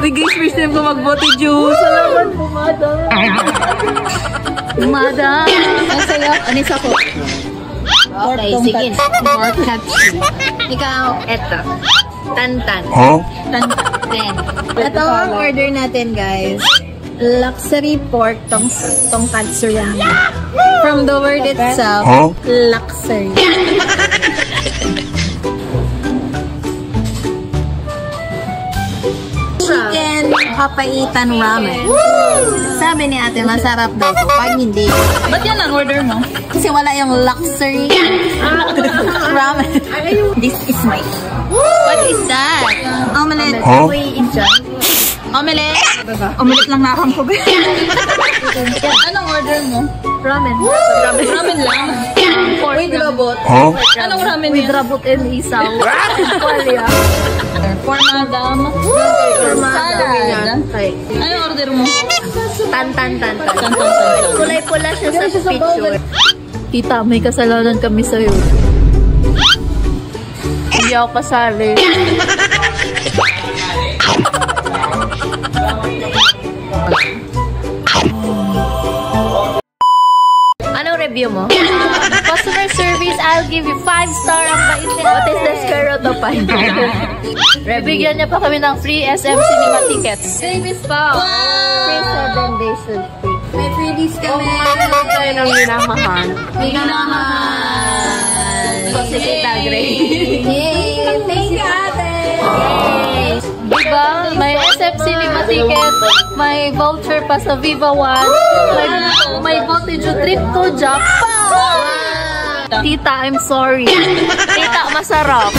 Bigay first time ko mag-bote juice. Salamat po, madam. Madam. Ang sayo. Anis ako. Okay, sige. Pork katsu. Ikaw. Eto. Tantan. Tantan. Ito ang order natin, guys. Luxury pork tonkatsu ramen. From the word itself, luxury. Chicken papaitan ramen. Sabi ni ate, masarap daw po. Pag hindi. Ba't yan ang order mo? Kasi wala yung luxury ramen. This is my... What is that? Omelette. Wait, Omelette. Omelet lang nakam ko. Anong order mo? Ramen. Ramen lang. With rabot. Anong ramen With yan? rabot and isaw. Qualia. For madam. Salad. Anong order mo? Tantan. Tantan. Kulay pula siya sa picture. Tita, may kasalanan kami sa'yo. Hindi ako kasali. Anong review mo? Customer service, I'll give you 5 star ang bait niya. What is the square root of 5? Bibigyan niya pa kami ng free SM Cinema tickets. Famous pa. Free 7 days of free. May freebies kami. Tayo ng minamahal. Kasi kita, Gray. Yay! Thank you, ate! Yay! Diba? May SM Cinema ticket, may voucher pa sa Viva One, may Botejo trip to Japan! Tita, I'm sorry. Tita, masarap.